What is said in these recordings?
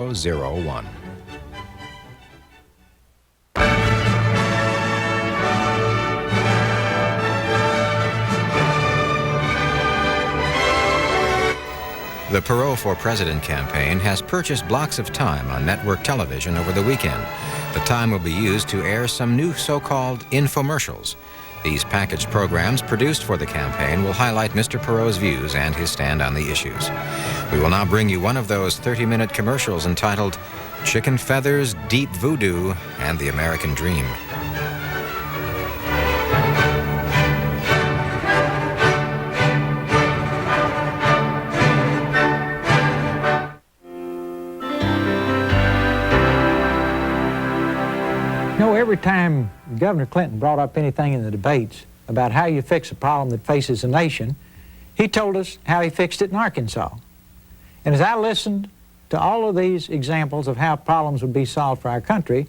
01. The Perot for President campaign has purchased blocks of time on network television over the weekend. The time will be used to air some new so-called infomercials. These packaged programs produced for the campaign will highlight Mr. Perot's views and his stand on the issues. We will now bring you one of those 30-minute commercials entitled Chicken Feathers, Deep Voodoo, and the American Dream. Every time Governor Clinton brought up anything in the debates about how you fix a problem that faces a nation, he told us how he fixed it in Arkansas. And as I listened to all of these examples of how problems would be solved for our country,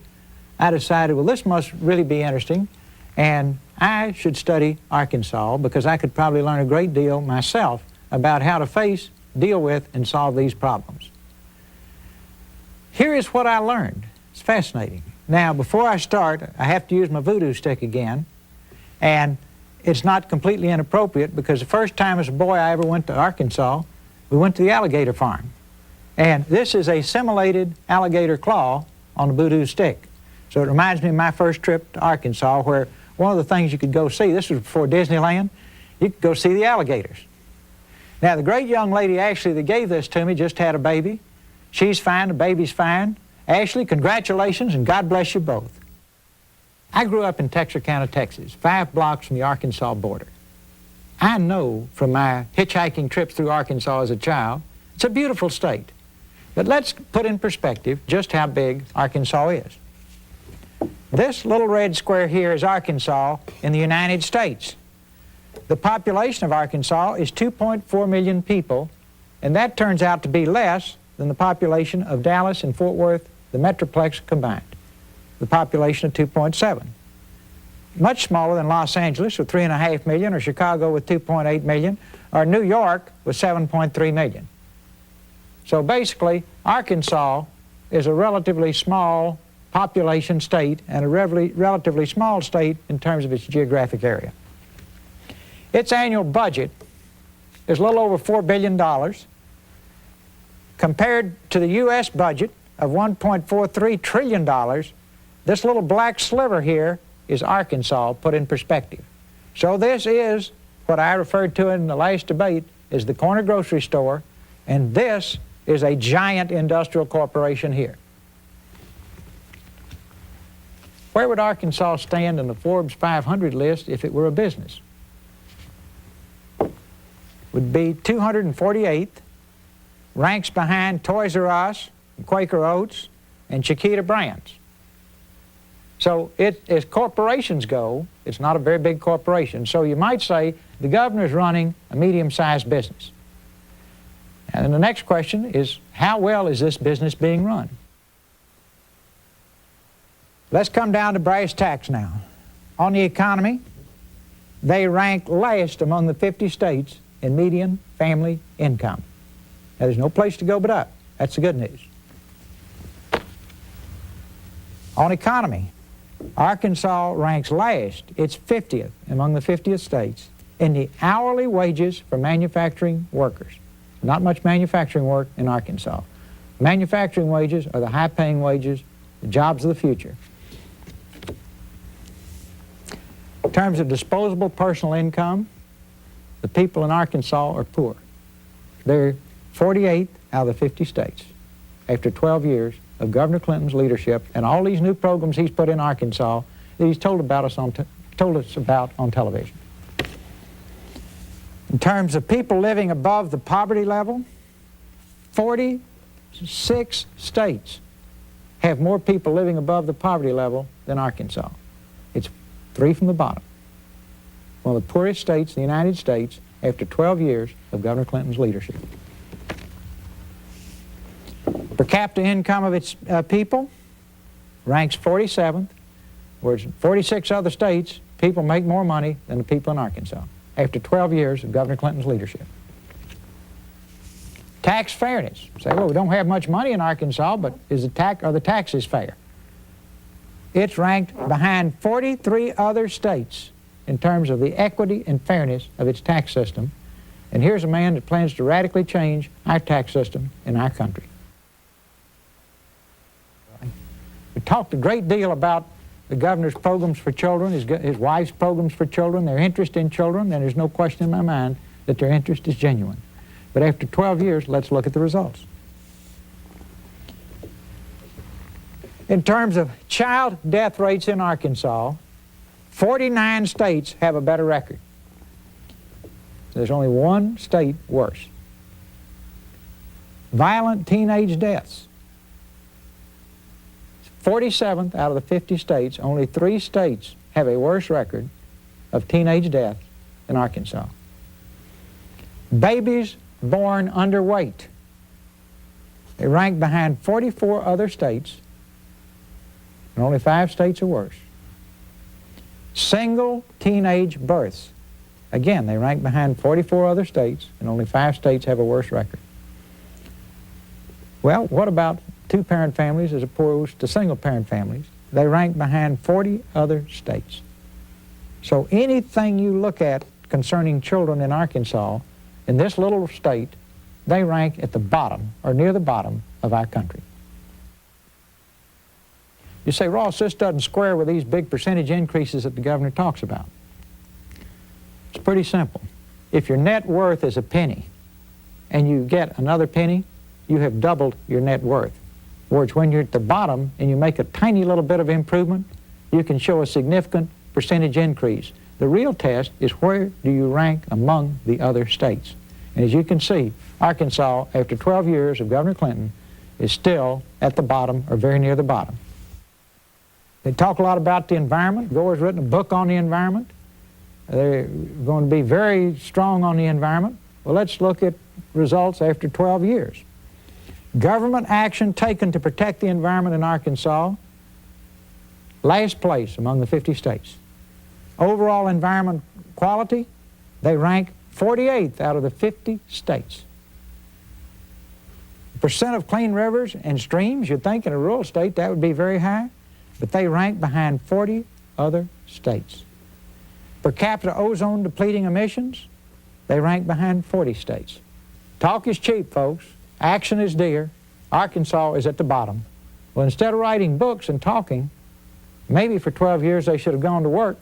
I decided, well, this must really be interesting, and I should study Arkansas because I could probably learn a great deal myself about how to face, deal with, and solve these problems. Here is what I learned. It's fascinating. Now, before I start, I have to use my voodoo stick again, and it's not completely inappropriate because the first time as a boy I ever went to Arkansas, we went to the alligator farm. And this is a simulated alligator claw on a voodoo stick. So it reminds me of my first trip to Arkansas, where one of the things you could go see, this was before Disneyland, you could go see the alligators. Now, the great young lady, Ashley, that gave this to me just had a baby. She's fine, the baby's fine. Ashley, congratulations, and God bless you both. I grew up in Texarkana, Texas, 5 blocks from the Arkansas border. I know from my hitchhiking trips through Arkansas as a child, it's a beautiful state. But let's put in perspective just how big Arkansas is. This little red square here is Arkansas in the United States. The population of Arkansas is 2.4 million people, and that turns out to be less than the population of Dallas and Fort Worth, the Metroplex combined, the population of 2.7. Much smaller than Los Angeles with 3.5 million, or Chicago with 2.8 million, or New York with 7.3 million. So basically, Arkansas is a relatively small population state and a relatively small state in terms of its geographic area. Its annual budget is a little over $4 billion. Compared to the U.S. budget of $1.43 trillion, this little black sliver here is Arkansas put in perspective. So this is what I referred to in the last debate as the corner grocery store, and this is a giant industrial corporation here. Where would Arkansas stand in the Forbes 500 list if it were a business? Would be 248th. Ranks behind Toys R Us, Quaker Oats, and Chiquita Brands. So as corporations go, it's not a very big corporation. So you might say the governor's running a medium-sized business. And then the next question is, how well is this business being run? Let's come down to brass tacks now. On the economy, they rank last among the 50 states in median family income. Now, there's no place to go but up. That's the good news. On economy, Arkansas ranks last. It's 50th among the 50th states in the hourly wages for manufacturing workers. Not much manufacturing work in Arkansas. Manufacturing wages are the high-paying wages, the jobs of the future. In terms of disposable personal income, the people in Arkansas are poor. They're 48 out of the 50 states after 12 years of Governor Clinton's leadership and all these new programs he's put in Arkansas that he's told us about on television. In terms of people living above the poverty level, 46 states have more people living above the poverty level than Arkansas. It's 3 from the bottom. One of the poorest states in the United States after 12 years of Governor Clinton's leadership. Per capita income of its people ranks 47th, whereas 46 other states, people make more money than the people in Arkansas after 12 years of Governor Clinton's leadership. Tax fairness. Say, well, we don't have much money in Arkansas, but are the taxes fair? It's ranked behind 43 other states in terms of the equity and fairness of its tax system. And here's a man that plans to radically change our tax system in our country. We talked a great deal about the governor's programs for children, his wife's programs for children, their interest in children, and there's no question in my mind that their interest is genuine. But after 12 years, let's look at the results. In terms of child death rates in Arkansas, 49 states have a better record. There's only one state worse. Violent teenage deaths. 47th out of the 50 states, only 3 states have a worse record of teenage death than Arkansas. Babies born underweight. They rank behind 44 other states, and only 5 states are worse. Single teenage births. Again, they rank behind 44 other states, and only 5 states have a worse record. Well, what about two-parent families as opposed to single-parent families? They rank behind 40 other states. So anything you look at concerning children in Arkansas, in this little state, they rank at the bottom, or near the bottom, of our country. You say, Ross, this doesn't square with these big percentage increases that the governor talks about. It's pretty simple. If your net worth is a penny, and you get another penny, you have doubled your net worth. Whereas when you're at the bottom and you make a tiny little bit of improvement, you can show a significant percentage increase. The real test is where do you rank among the other states. And as you can see, Arkansas, after 12 years of Governor Clinton, is still at the bottom or very near the bottom. They talk a lot about the environment. Gore's written a book on the environment. They're going to be very strong on the environment. Well, let's look at results after 12 years. Government action taken to protect the environment in Arkansas, last place among the 50 states. Overall environment quality, they rank 48th out of the 50 states. The percent of clean rivers and streams, you'd think in a rural state that would be very high, but they rank behind 40 other states. Per capita ozone depleting emissions, they rank behind 40 states. Talk is cheap, folks. Action is dear. Arkansas is at the bottom. Well, instead of writing books and talking, maybe for 12 years they should have gone to work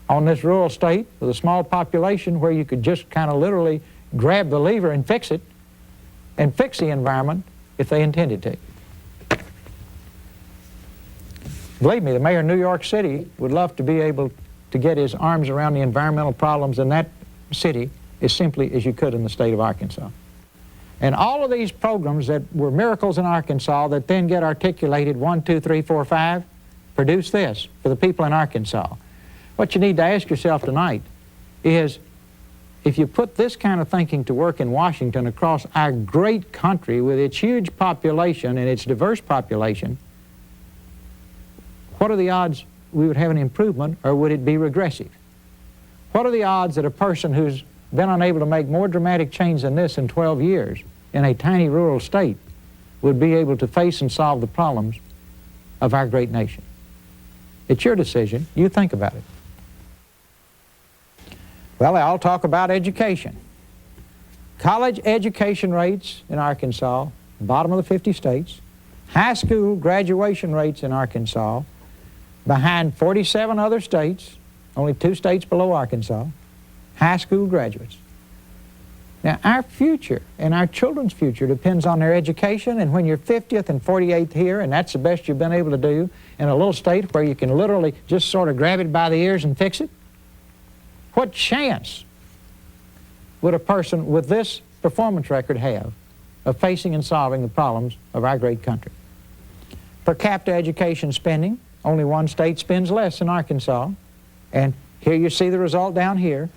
on this rural state with a small population where you could just kind of literally grab the lever and fix it, and fix the environment if they intended to. Believe me, the mayor of New York City would love to be able to get his arms around the environmental problems in that city as simply as you could in the state of Arkansas. And all of these programs that were miracles in Arkansas that then get articulated 1, 2, 3, 4, 5, produce this for the people in Arkansas. What you need to ask yourself tonight is, if you put this kind of thinking to work in Washington across our great country with its huge population and its diverse population, what are the odds we would have an improvement, or would it be regressive? What are the odds that a person who's been unable to make more dramatic change than this in 12 years in a tiny rural state would be able to face and solve the problems of our great nation? It's your decision. You think about it. Well, they all talk about education. College education rates in Arkansas, bottom of the 50 states. High school graduation rates in Arkansas, behind 47 other states, only 2 states below Arkansas. High school graduates. Now, our future and our children's future depends on their education, and when you're 50th and 48th here, and that's the best you've been able to do in a little state where you can literally just sort of grab it by the ears and fix it, what chance would a person with this performance record have of facing and solving the problems of our great country? Per capita education spending, only 1 state spends less than Arkansas, and here you see the result down here.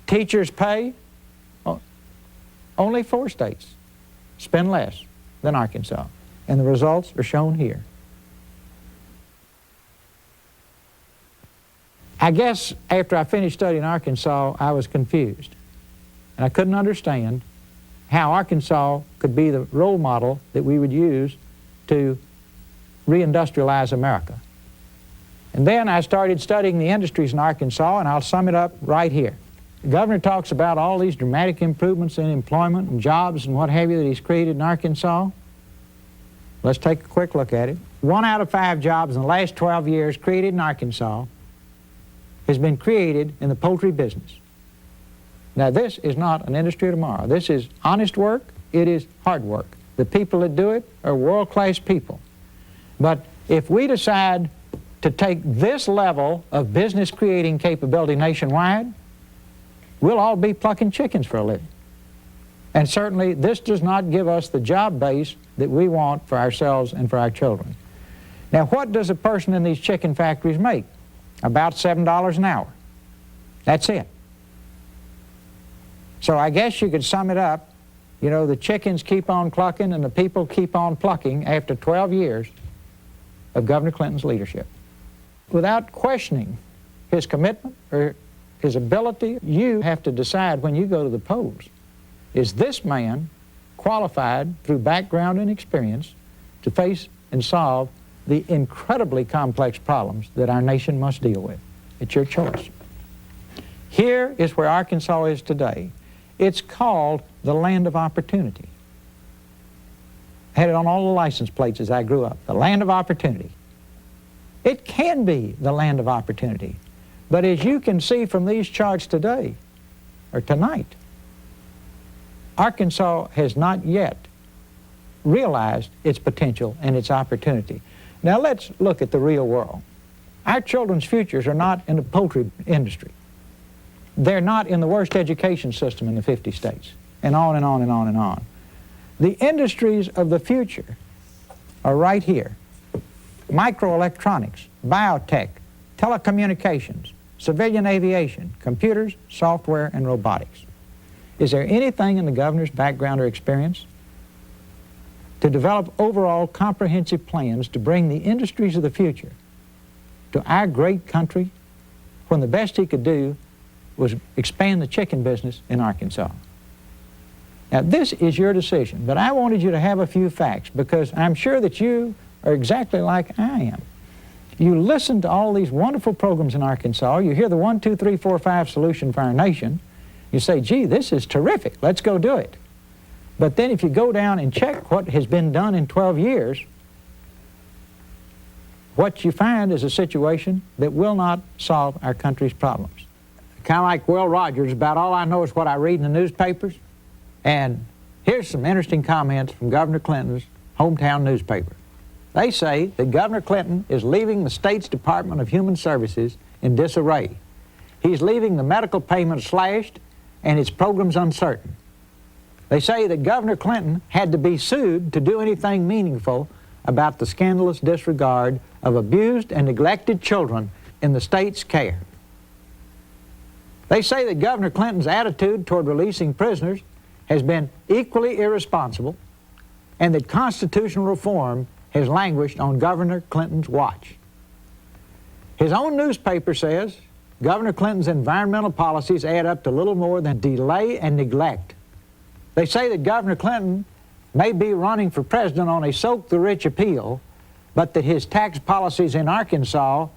Teachers' pay, only 4 states spend less than Arkansas, and the results are shown here. I guess after I finished studying Arkansas, I was confused, and I couldn't understand how Arkansas could be the role model that we would use to reindustrialize America. And then I started studying the industries in Arkansas, and I'll sum it up right here. The governor talks about all these dramatic improvements in employment and jobs and what have you that he's created in Arkansas. Let's take a quick look at it. 1 out of 5 jobs in the last 12 years created in Arkansas has been created in the poultry business. Now, this is not an industry of tomorrow. This is honest work. It is hard work. The people that do it are world-class people. But if we decide to take this level of business creating capability nationwide, we'll all be plucking chickens for a living. And certainly this does not give us the job base that we want for ourselves and for our children. Now, what does a person in these chicken factories make? About $7 an hour. That's it. So I guess you could sum it up, you know, the chickens keep on clucking and the people keep on plucking after 12 years of Governor Clinton's leadership. Without questioning his commitment or his ability, you have to decide when you go to the polls, is this man qualified through background and experience to face and solve the incredibly complex problems that our nation must deal with? It's your choice. Here is where Arkansas is today. It's called the land of opportunity. I had it on all the license plates as I grew up, the land of opportunity. It can be the land of opportunity, but as you can see from these charts today, or tonight, Arkansas has not yet realized its potential and its opportunity. Now let's look at the real world. Our children's futures are not in the poultry industry. They're not in the worst education system in the 50 states, and on and on and on and on. The industries of the future are right here. Microelectronics, biotech, telecommunications, civilian aviation, computers, software, and robotics. Is there anything in the governor's background or experience to develop overall comprehensive plans to bring the industries of the future to our great country when the best he could do was expand the chicken business in Arkansas? Now, this is your decision, but I wanted you to have a few facts because I'm sure that you are exactly like I am. You listen to all these wonderful programs in Arkansas, you hear the 1, 2, 3, 4, 5 solution for our nation, you say, gee, this is terrific, let's go do it. But then if you go down and check what has been done in 12 years, what you find is a situation that will not solve our country's problems. Kind of like Will Rogers, about all I know is what I read in the newspapers. And here's some interesting comments from Governor Clinton's hometown newspaper. They say that Governor Clinton is leaving the state's Department of Human Services in disarray. He's leaving the medical payments slashed and its programs uncertain. They say that Governor Clinton had to be sued to do anything meaningful about the scandalous disregard of abused and neglected children in the state's care. They say that Governor Clinton's attitude toward releasing prisoners has been equally irresponsible and that constitutional reform has languished on Governor Clinton's watch. His own newspaper says Governor Clinton's environmental policies add up to little more than delay and neglect. They say that Governor Clinton may be running for president on a soak-the-rich appeal, but that his tax policies in Arkansas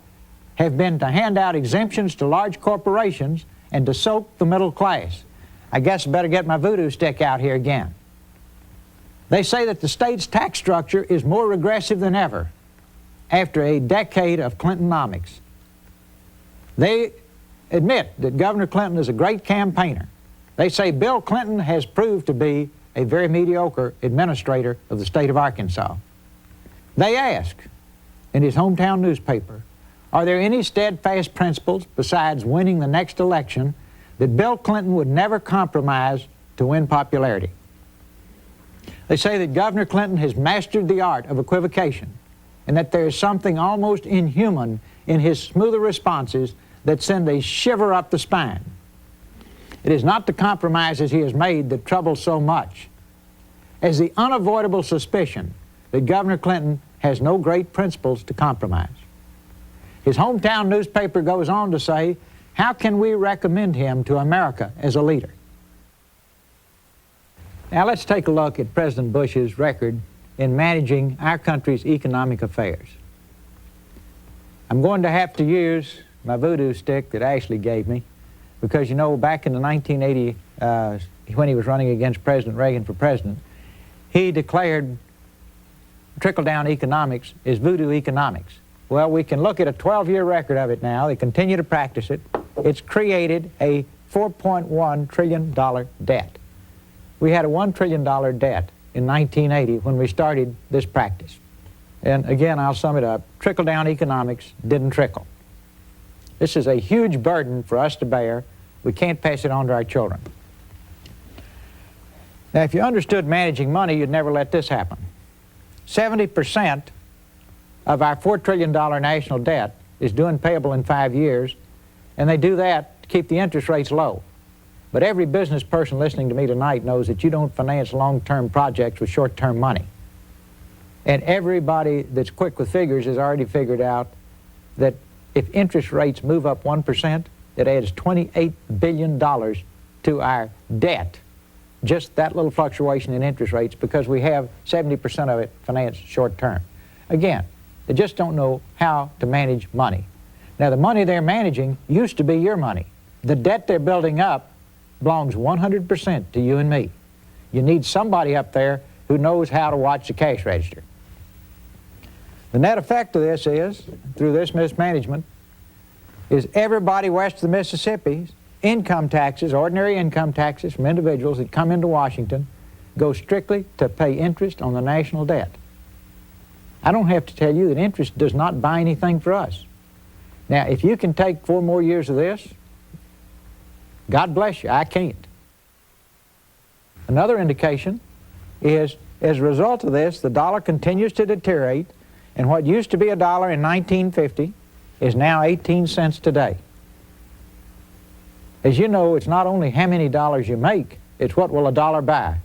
have been to hand out exemptions to large corporations and to soak the middle class. I guess I better get my voodoo stick out here again. They say that the state's tax structure is more regressive than ever after a decade of Clintonomics. They admit that Governor Clinton is a great campaigner. They say Bill Clinton has proved to be a very mediocre administrator of the state of Arkansas. They ask in his hometown newspaper, are there any steadfast principles besides winning the next election that Bill Clinton would never compromise to win popularity? They say that Governor Clinton has mastered the art of equivocation and that there is something almost inhuman in his smoother responses that send a shiver up the spine. It is not the compromises he has made that trouble so much as the unavoidable suspicion that Governor Clinton has no great principles to compromise. His hometown newspaper goes on to say, how can we recommend him to America as a leader? Now let's take a look at President Bush's record in managing our country's economic affairs. I'm going to have to use my voodoo stick that Ashley gave me because, you know, back in the 1980, when he was running against President Reagan for president, he declared trickle-down economics is voodoo economics. Well, we can look at a 12-year record of it now. They continue to practice it. It's created a $4.1 trillion debt. We had a $1 trillion debt in 1980 when we started this practice. And again, I'll sum it up. Trickle-down economics didn't trickle. This is a huge burden for us to bear. We can't pass it on to our children. Now, if you understood managing money, you'd never let this happen. 70% of our $4 trillion national debt is due and payable in 5 years, and they do that to keep the interest rates low. But every business person listening to me tonight knows that you don't finance long-term projects with short-term money. And everybody that's quick with figures has already figured out that if interest rates move up 1%, it adds $28 billion to our debt. Just that little fluctuation in interest rates, because we have 70% of it financed short-term. Again, they just don't know how to manage money. Now, the money they're managing used to be your money. The debt they're building up belongs 100% to you and me. You need somebody up there who knows how to watch the cash register. The net effect of this is, through this mismanagement, is everybody west of the Mississippi's income taxes, ordinary income taxes from individuals that come into Washington, go strictly to pay interest on the national debt. I don't have to tell you that interest does not buy anything for us. Now, if you can take 4 more years of this, God bless you, I can't. Another indication is, as a result of this, the dollar continues to deteriorate, and what used to be $1 in 1950 is now 18 cents today. As you know, it's not only how many dollars you make, it's what will $1 buy.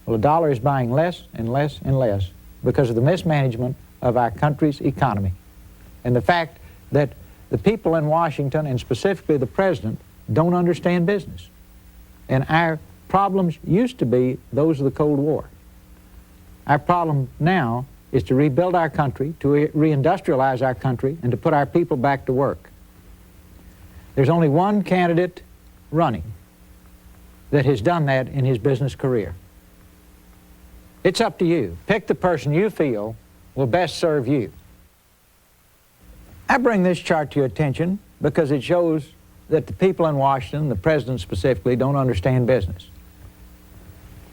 Well, $1 is buying less and less and less because of the mismanagement of our country's economy. And the fact that the people in Washington, and specifically the president, don't understand business. And our problems used to be those of the Cold War. Our problem now is to rebuild our country, to reindustrialize our country, and to put our people back to work. There's only one candidate running that has done that in his business career. It's up to you. Pick the person you feel will best serve you. I bring this chart to your attention because it shows that the people in Washington, the president specifically, don't understand business.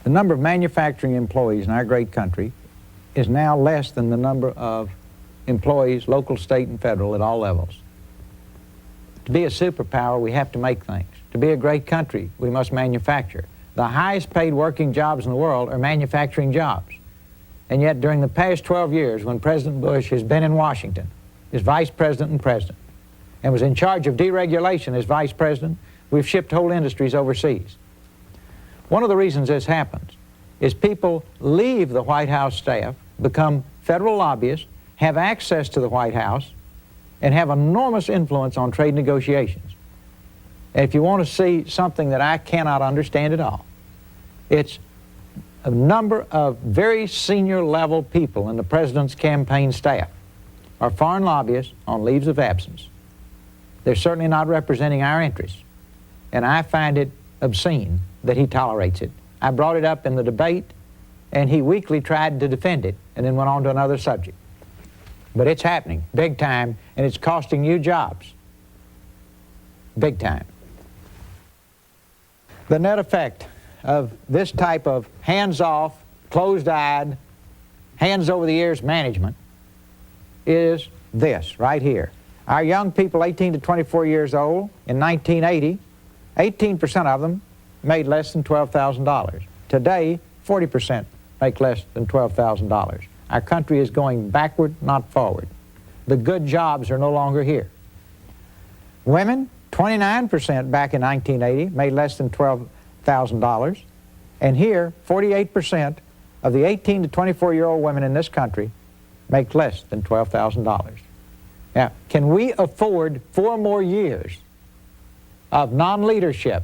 The number of manufacturing employees in our great country is now less than the number of employees, local, state, and federal, at all levels. To be a superpower, we have to make things. To be a great country, we must manufacture. The highest paid working jobs in the world are manufacturing jobs. And yet, during the past 12 years, when President Bush has been in Washington as vice president and president, and was in charge of deregulation as vice president, we've shipped whole industries overseas. One of the reasons this happens is people leave the White House staff, become federal lobbyists, have access to the White House, and have enormous influence on trade negotiations. And if you want to see something that I cannot understand at all, it's a number of very senior level people in the president's campaign staff are foreign lobbyists on leaves of absence. They're certainly not representing our interests. And I find it obscene that he tolerates it. I brought it up in the debate, and he weakly tried to defend it and then went on to another subject. But it's happening big time, and it's costing you jobs. Big time. The net effect of this type of hands-off, closed-eyed, hands-over-the-ears management is this right here. Our young people 18 to 24 years old in 1980, 18% of them made less than $12,000. Today, 40% make less than $12,000. Our country is going backward, not forward. The good jobs are no longer here. Women, 29% back in 1980 made less than $12,000. And here, 48% of the 18 to 24-year-old women in this country make less than $12,000. Now, can we afford 4 more years of non-leadership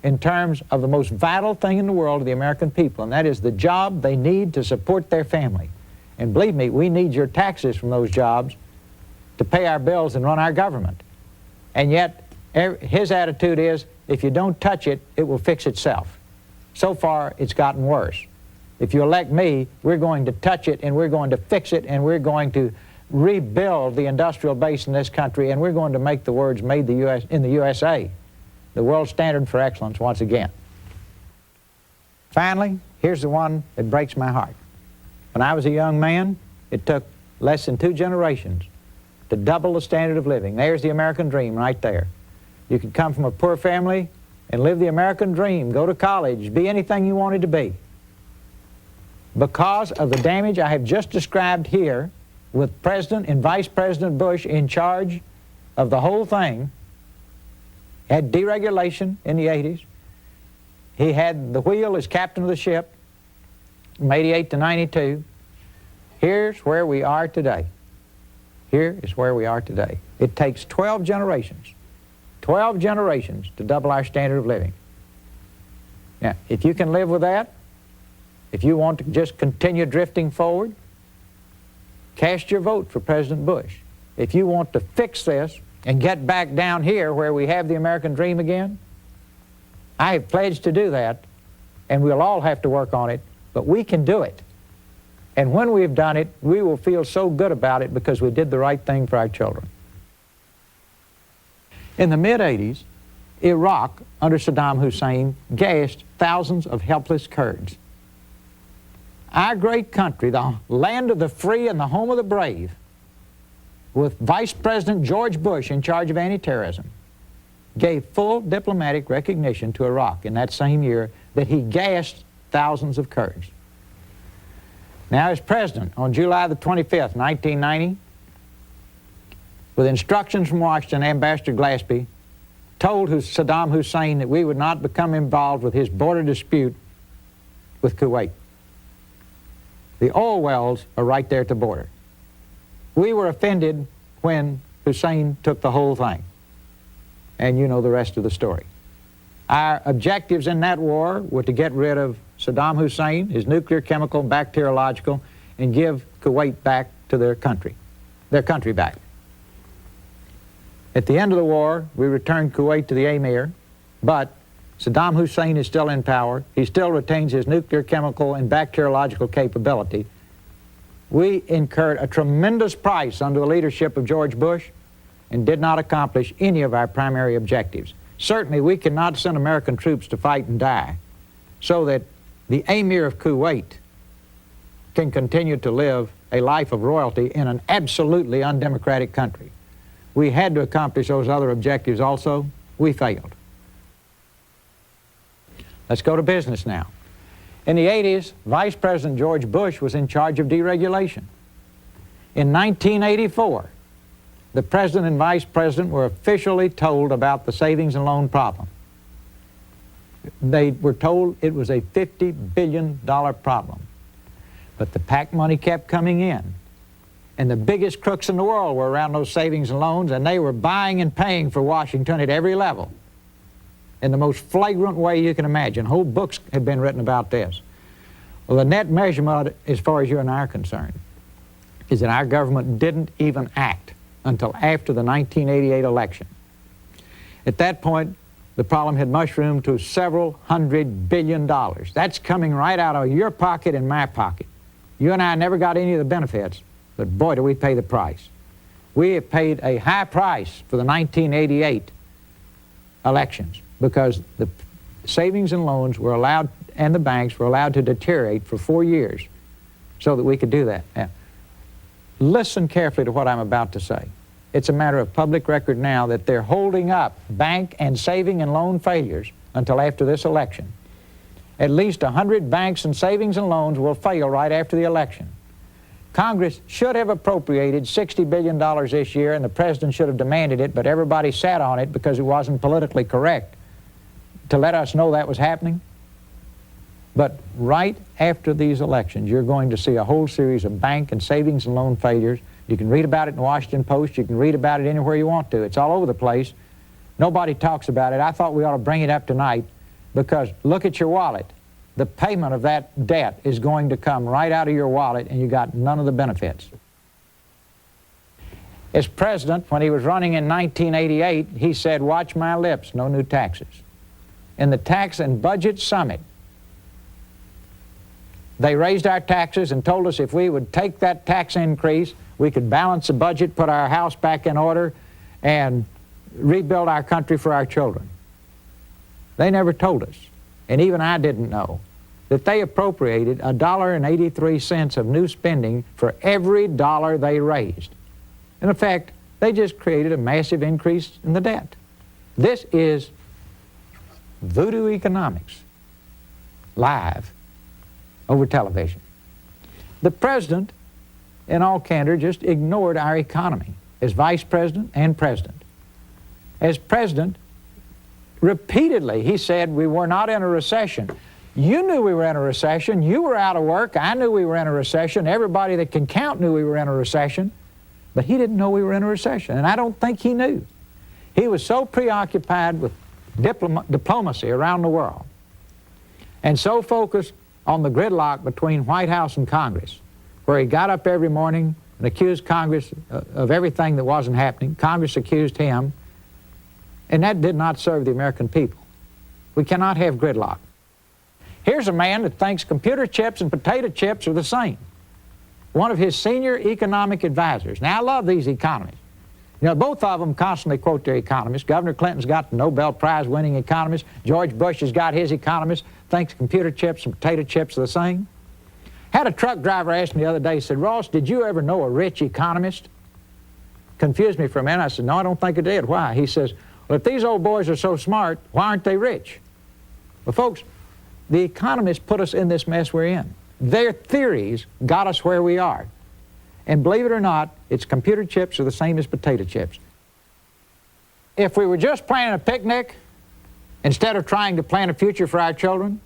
in terms of the most vital thing in the world to the American people, and that is the job they need to support their family. And believe me, we need your taxes from those jobs to pay our bills and run our government. And yet, his attitude is, if you don't touch it, it will fix itself. So far, it's gotten worse. If you elect me, we're going to touch it, and we're going to fix it, and we're going to rebuild the industrial base in this country, and we're going to make the words made in the USA the world standard for excellence once again. Finally, here's the one that breaks my heart. When I was a young man, it took less than 2 generations to double the standard of living. There's the American dream right there. You could come from a poor family and live the American dream, go to college, be anything you wanted to be. Because of the damage I have just described here, with President and Vice President Bush in charge of the whole thing, had deregulation in the 80s. He had the wheel as captain of the ship from 88 to 92. Here's where we are today. Here is where we are today. It takes 12 generations to double our standard of living. Now, if you can live with that, if you want to just continue drifting forward, cast your vote for President Bush. If you want to fix this and get back down here where we have the American dream again, I have pledged to do that, and we'll all have to work on it, but we can do it. And when we've done it, we will feel so good about it because we did the right thing for our children. In the mid-80s, Iraq, under Saddam Hussein, gassed thousands of helpless Kurds. Our great country, the land of the free and the home of the brave, with Vice President George Bush in charge of anti-terrorism, gave full diplomatic recognition to Iraq in that same year that he gassed thousands of Kurds. Now, as president, on July the 25th, 1990, with instructions from Washington, Ambassador Glaspie told Saddam Hussein that we would not become involved with his border dispute with Kuwait. The oil wells are right there at the border. We were offended when Hussein took the whole thing. And you know the rest of the story. Our objectives in that war were to get rid of Saddam Hussein, his nuclear, chemical, and bacteriological, and give Kuwait back to their country back. At the end of the war, we returned Kuwait to the Emir, but Saddam Hussein is still in power. He still retains his nuclear, chemical, and bacteriological capability. We incurred a tremendous price under the leadership of George Bush and did not accomplish any of our primary objectives. Certainly, we cannot send American troops to fight and die so that the Emir of Kuwait can continue to live a life of royalty in an absolutely undemocratic country. We had to accomplish those other objectives also. We failed. Let's go to business now. In the 80s, Vice President George Bush was in charge of deregulation. In 1984, the President and Vice President were officially told about the savings and loan problem. They were told it was a $50 billion problem. But the PAC money kept coming in. And the biggest crooks in the world were around those savings and loans, and they were buying and paying for Washington at every level in the most flagrant way you can imagine. Whole books have been written about this. Well, the net measurement, as far as you and I are concerned, is that our government didn't even act until after the 1988 election. At that point, the problem had mushroomed to several $100 billion. That's coming right out of your pocket and my pocket. You and I never got any of the benefits, but boy, do we pay the price. We have paid a high price for the 1988 elections because the savings and loans were allowed, and the banks were allowed to deteriorate for 4 years so that we could do that. Now, listen carefully to what I'm about to say. It's a matter of public record now that they're holding up bank and saving and loan failures until after this election. At least 100 banks and savings and loans will fail right after the election. Congress should have appropriated $60 billion this year, and the president should have demanded it, but everybody sat on it because it wasn't politically correct to let us know that was happening. But right after these elections, you're going to see a whole series of bank and savings and loan failures. You can read about it in the Washington Post. You can read about it anywhere you want to. It's all over the place. Nobody talks about it. I thought we ought to bring it up tonight because look at your wallet. The payment of that debt is going to come right out of your wallet, and you got none of the benefits. As president, when he was running in 1988, he said, "Watch my lips, no new taxes." In the Tax and Budget Summit, they raised our taxes and told us if we would take that tax increase, we could balance the budget, put our house back in order, and rebuild our country for our children. They never told us, and even I didn't know, that they appropriated $1.83 of new spending for every dollar they raised. In effect, they just created a massive increase in the debt. This is voodoo economics, live over television. The president, in all candor, just ignored our economy as vice president and president. As president, repeatedly he said we were not in a recession. You knew we were in a recession. You were out of work. I knew we were in a recession. Everybody that can count knew we were in a recession. But he didn't know we were in a recession, and I don't think he knew. He was so preoccupied with diplomacy around the world and so focused on the gridlock between White House and Congress, where he got up every morning and accused Congress of everything that wasn't happening. Congress accused him, and that did not serve the American people. We cannot have gridlock. Here's a man that thinks computer chips and potato chips are the same. One of his senior economic advisors. Now, I love these economists. You know, both of them constantly quote their economists. Governor Clinton's got the Nobel Prize-winning economist. George Bush has got his economist. Thinks computer chips and potato chips are the same. Had a truck driver ask me the other day, he said, "Ross, did you ever know a rich economist?" Confused me for a minute. I said, "No, I don't think I did." Why? He says, "Well, if these old boys are so smart, why aren't they rich?" Well, folks, the economists put us in this mess we're in. Their theories got us where we are. And believe it or not, it's computer chips are the same as potato chips. If we were just planning a picnic, instead of trying to plan a future for our children,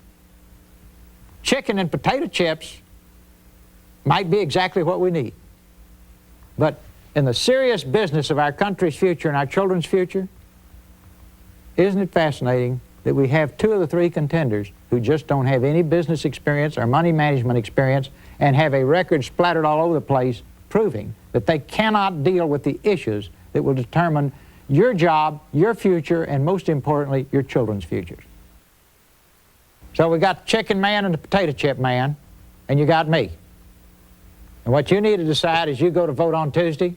chicken and potato chips might be exactly what we need. But in the serious business of our country's future and our children's future, isn't it fascinating that we have two of the three contenders who just don't have any business experience or money management experience and have a record splattered all over the place proving that they cannot deal with the issues that will determine your job, your future, and most importantly, your children's futures. So we got the chicken man and the potato chip man, and you got me. And what you need to decide as you go to vote on Tuesday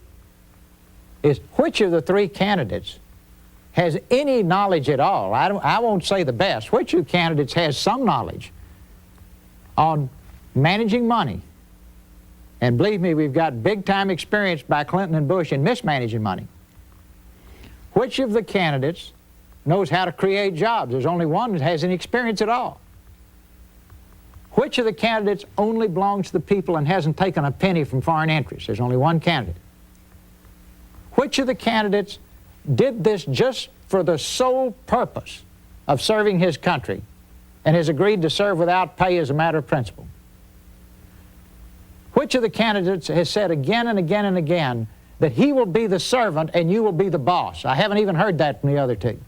is which of the three candidates has any knowledge at all. I won't say the best. Which of the candidates has some knowledge on managing money? And believe me, we've got big-time experience by Clinton and Bush in mismanaging money. Which of the candidates knows how to create jobs? There's only one that has any experience at all. Which of the candidates only belongs to the people and hasn't taken a penny from foreign interests? There's only one candidate. Which of the candidates did this just for the sole purpose of serving his country and has agreed to serve without pay as a matter of principle? Which of the candidates has said again and again and again that he will be the servant and you will be the boss? I haven't even heard that from the other two.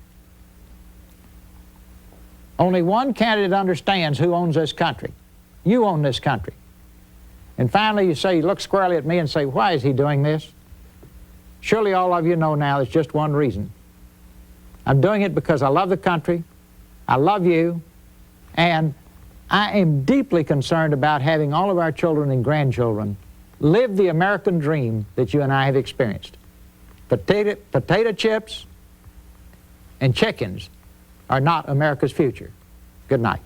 Only one candidate understands who owns this country. You own this country. And finally, you look squarely at me and say, why is he doing this? Surely all of you know now there's just one reason. I'm doing it because I love the country, I love you, and I am deeply concerned about having all of our children and grandchildren live the American dream that you and I have experienced. Potato chips and chickens are not America's future. Good night.